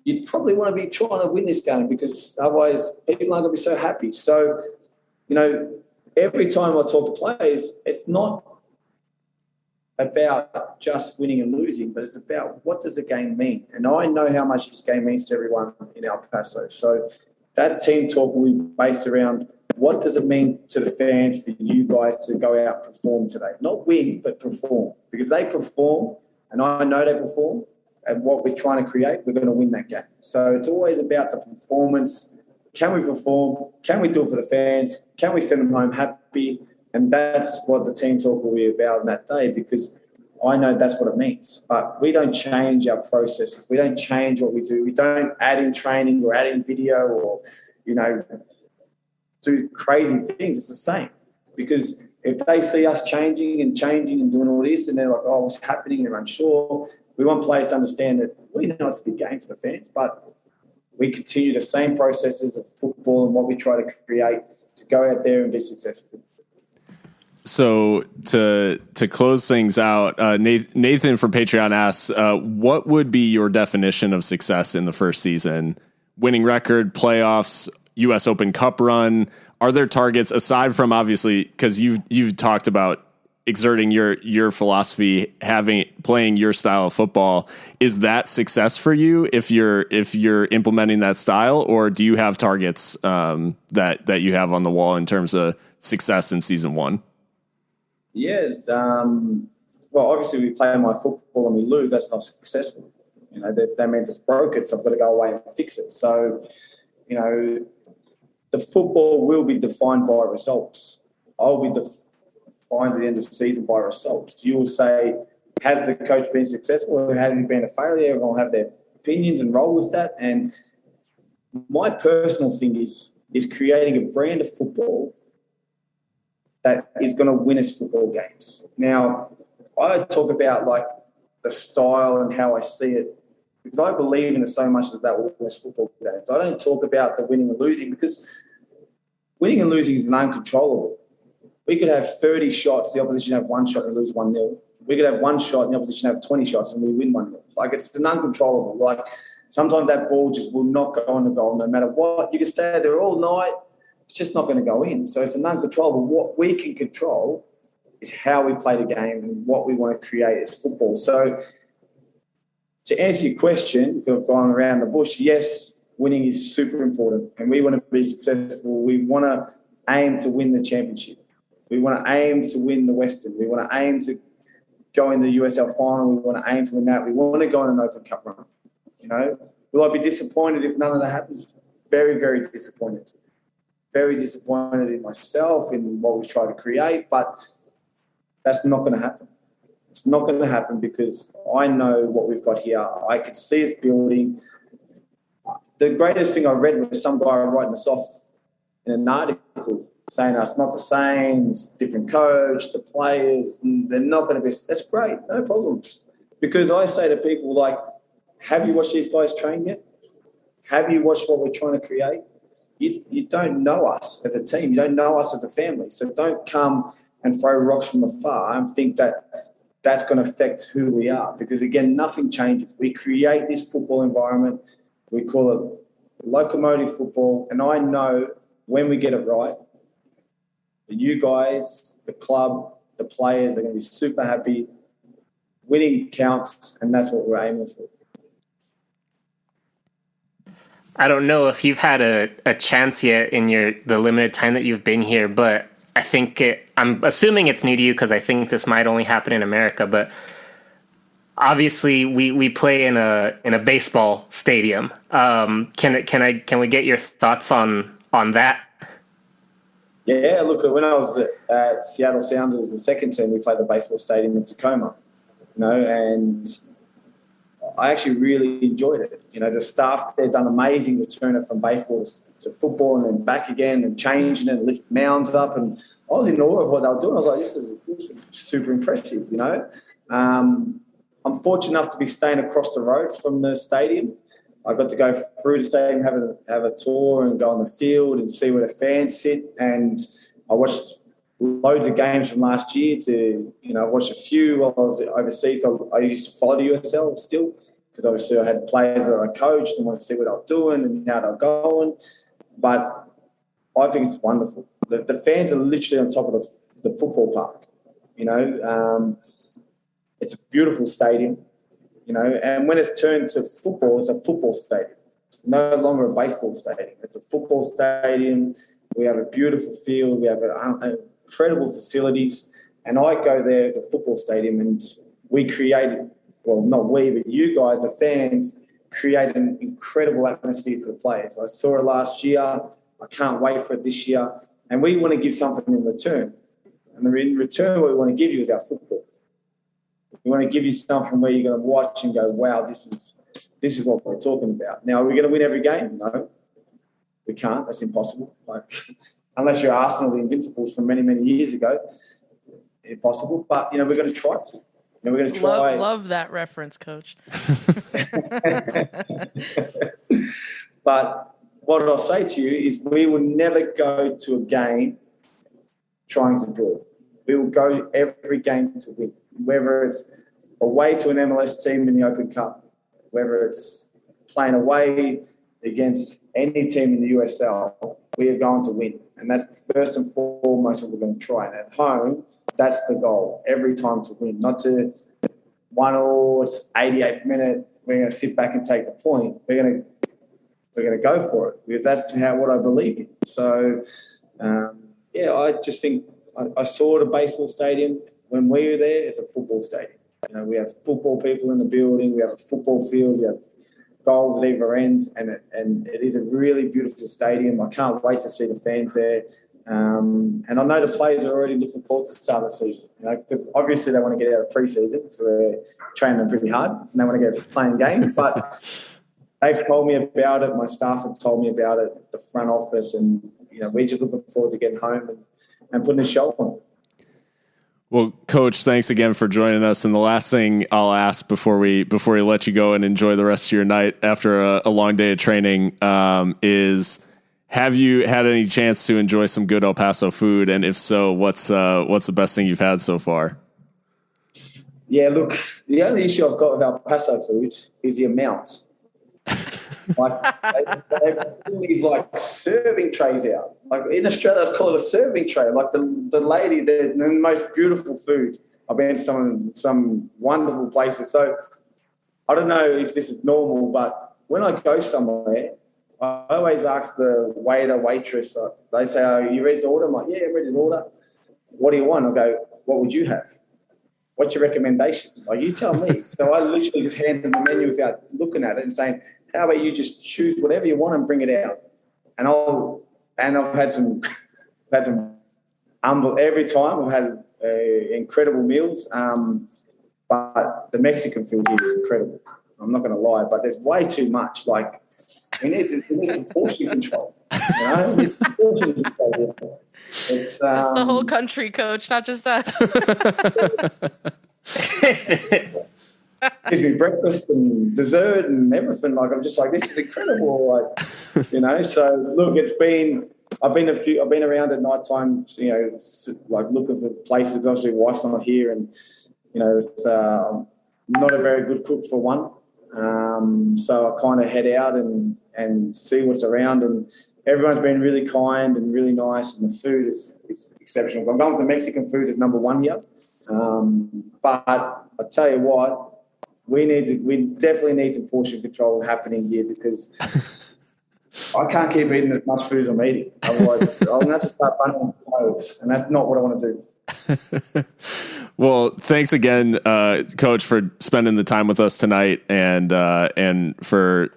you'd probably want to be trying to win this game, because otherwise people aren't going to be so happy. So, every time I talk to players, it's not about just winning and losing, but it's about what does the game mean. And I know how much this game means to everyone in El Paso. So that team talk will be based around what does it mean to the fans for you guys to go out and perform today. Not win, but perform. Because they perform, and I know they perform, and what we're trying to create, we're going to win that game. So it's always about the performance. Can we perform? Can we do it for the fans? Can we send them home happy? And that's what the team talk will be about on that day, because I know that's what it means. But we don't change our processes. We don't change what we do. We don't add in training or add in video or, do crazy things. It's the same. Because if they see us changing and doing all this, and they're like, oh, what's happening? They're unsure. We want players to understand that we know it's a big game for the fans, but we continue the same processes of football and what we try to create to go out there and be successful. So to close things out, Nathan from Patreon asks, what would be your definition of success in the first season? Winning record, playoffs, U.S. Open Cup run? Are there targets aside from, obviously, because you've talked about exerting your philosophy, playing your style of football? Is that success for you if you're implementing that style, or do you have targets that you have on the wall in terms of success in season one? Yes. Well, obviously we play my football and we lose. That's not successful. That means it's broken, so I've got to go away and fix it. So, the football will be defined by results. I'll be defined at the end of the season by results. You will say, has the coach been successful or has he been a failure? Everyone will have their opinions and roll with that. And my personal thing is creating a brand of football that is going to win us football games. Now, I talk about like the style and how I see it, because I believe in it so much that will win us football games. I don't talk about the winning and losing, because winning and losing is an uncontrollable. We could have 30 shots, the opposition have 1 shot and lose 1-0. We could have 1 shot and the opposition have 20 shots and we win 1-0. Like, it's an uncontrollable. Like, sometimes that ball just will not go on the goal no matter what. You can stay there all night. It's just not going to go in. So it's an uncontrollable. What we can control is how we play the game and what we want to create as football. So to answer your question, because I've gone around the bush, yes, winning is super important and we want to be successful. We want to aim to win the championship. We want to aim to win the Western. We want to aim to go in the USL final. We want to aim to win that. We want to go on an Open Cup run. Will I be disappointed if none of that happens? Very, very disappointed. Very disappointed in myself, in what we try to create, but that's not going to happen. It's not going to happen because I know what we've got here. I could see us building. The greatest thing I read was some guy writing us off in an article saying it's not the same, it's a different coach, the players, they're not going to be. That's great, no problems. Because I say to people, like, have you watched these guys train yet? Have you watched what we're trying to create? You don't know us as a team. You don't know us as a family. So don't come and throw rocks from afar and think that that's going to affect who we are. Because, again, nothing changes. We create this football environment. We call it locomotive football. And I know when we get it right, you guys, the club, the players are going to be super happy. Winning counts, and that's what we're aiming for. I don't know if you've had a chance yet in the limited time that you've been here, but I think I'm assuming it's new to you because I think this might only happen in America. But obviously, we play in a baseball stadium. Can we get your thoughts on that? Yeah, look, when I was at Seattle Sounders, the second team, we played the baseball stadium in Tacoma, and I actually really enjoyed it. The staff there done amazing to turn it from baseball to football and then back again and changing it and lift mounds up. And I was in awe of what they were doing. I was like, this is super impressive, I'm fortunate enough to be staying across the road from the stadium. I got to go through the stadium, have a tour and go on the field and see where the fans sit. And I watched loads of games from last year I watched a few while I was overseas. I used to follow the USL still because obviously I had players that I coached and wanted to see what they were doing and how they were going. But I think it's wonderful. The fans are literally on top of the football park, It's a beautiful stadium. And when it's turned to football, it's a football stadium. It's no longer a baseball stadium. It's a football stadium. We have a beautiful field. We have incredible facilities. And I go there as a football stadium, and we created, well, not we, but you guys, the fans, create an incredible atmosphere for the players. I saw it last year. I can't wait for it this year. And we want to give something in return. And in return, what we want to give you is our football. We want to give you something where you're going to watch and go, wow, this is what we're talking about. Now, are we going to win every game? No, we can't. That's impossible. Unless you're Arsenal, the Invincibles from many, many years ago, impossible. But, we're going to try to. We're going to try. Love that reference, Coach. But what I'll say to you is we will never go to a game trying to draw. We will go every game to win. Whether it's away to an MLS team in the Open Cup, whether it's playing away against any team in the USL, we are going to win. And that's first and foremost what we're going to try. And at home, that's the goal, every time to win. Not to 1-0, it's 88th minute, we're going to sit back and take the point. We're going to go for it because that's what I believe in. So, I just think I saw the baseball stadium. When we were there, it's a football stadium. We have football people in the building. We have a football field. We have goals at either end, and it is a really beautiful stadium. I can't wait to see the fans there. And I know the players are already looking forward to start the season, because obviously they want to get out of pre-season because we're training them pretty hard and they want to get playing games. But they've told me about it. My staff have told me about it, the front office, and we're just looking forward to getting home and putting a show on. Well, Coach, thanks again for joining us. And the last thing I'll ask before we let you go and enjoy the rest of your night after a long day of training is, have you had any chance to enjoy some good El Paso food? And if so, what's the best thing you've had so far? Yeah, look, the only issue I've got with El Paso food is the amount. They put these serving trays out. In Australia, I'd call it a serving tray. The lady, the most beautiful food. I've been to some wonderful places. So I don't know if this is normal, but when I go somewhere, I always ask the waiter, waitress. They say, "Are you ready to order?" I'm like, "Yeah, I'm ready to order." "What do you want?" I go, "What would you have? What's your recommendation?" You tell me. So I literally just hand them the menu without looking at it and saying, "How about you just choose whatever you want and bring it out?" And I've had some every time I've had incredible meals. But the Mexican food here is incredible. I'm not going to lie, but there's way too much. We need some portion control. It's it's the whole country, Coach, not just us. Gives me breakfast and dessert and everything. I'm just this is incredible. So look, I've been around at night time, looking for places. Obviously, wife's not here, and it's not a very good cook for one. So I kind of head out and see what's around, and everyone's been really kind and really nice, and the food is exceptional. I'm going with the Mexican food is number one here. But I tell you what, we definitely need some portion control happening here, because I can't keep eating as much food as I'm eating. Otherwise, I'm going to have to start running clothes, and that's not what I want to do. Well, thanks again, Coach, for spending the time with us tonight and for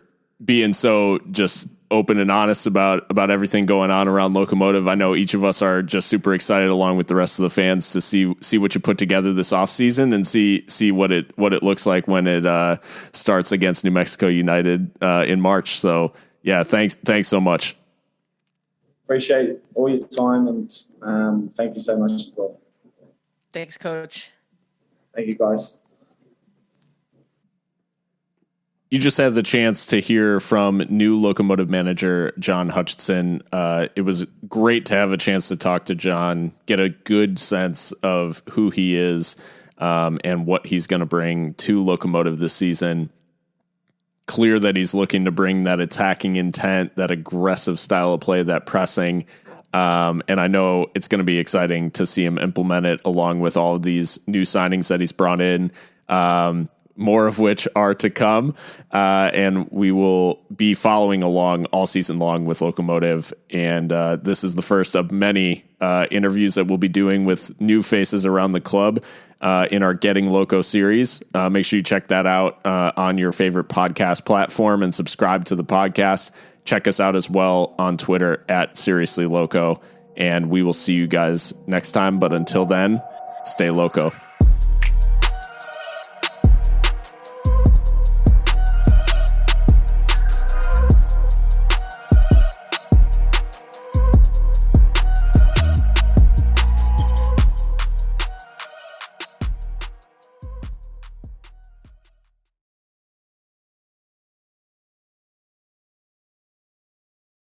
being so just open and honest about everything going on around Locomotive. I know each of us are just super excited, along with the rest of the fans, to see what you put together this offseason and see what it looks like when it starts against New Mexico United in March. So yeah, thanks so much. Appreciate all your time, and thank you so much as well. Thanks, Coach. Thank you, guys. You just had the chance to hear from new Locomotive manager John Hutchinson. It was great to have a chance to talk to John, get a good sense of who he is and what he's going to bring to Locomotive this season. Clear that he's looking to bring that attacking intent, that aggressive style of play, that pressing. And I know it's going to be exciting to see him implement it along with all of these new signings that he's brought in. More of which are to come, and we will be following along all season long with Locomotive. And this is the first of many interviews that we'll be doing with new faces around the club in our Getting Loco series. Make sure you check that out on your favorite podcast platform and subscribe to the podcast. Check us out as well on Twitter at Seriously Loco, and we will see you guys next time. But until then, stay loco.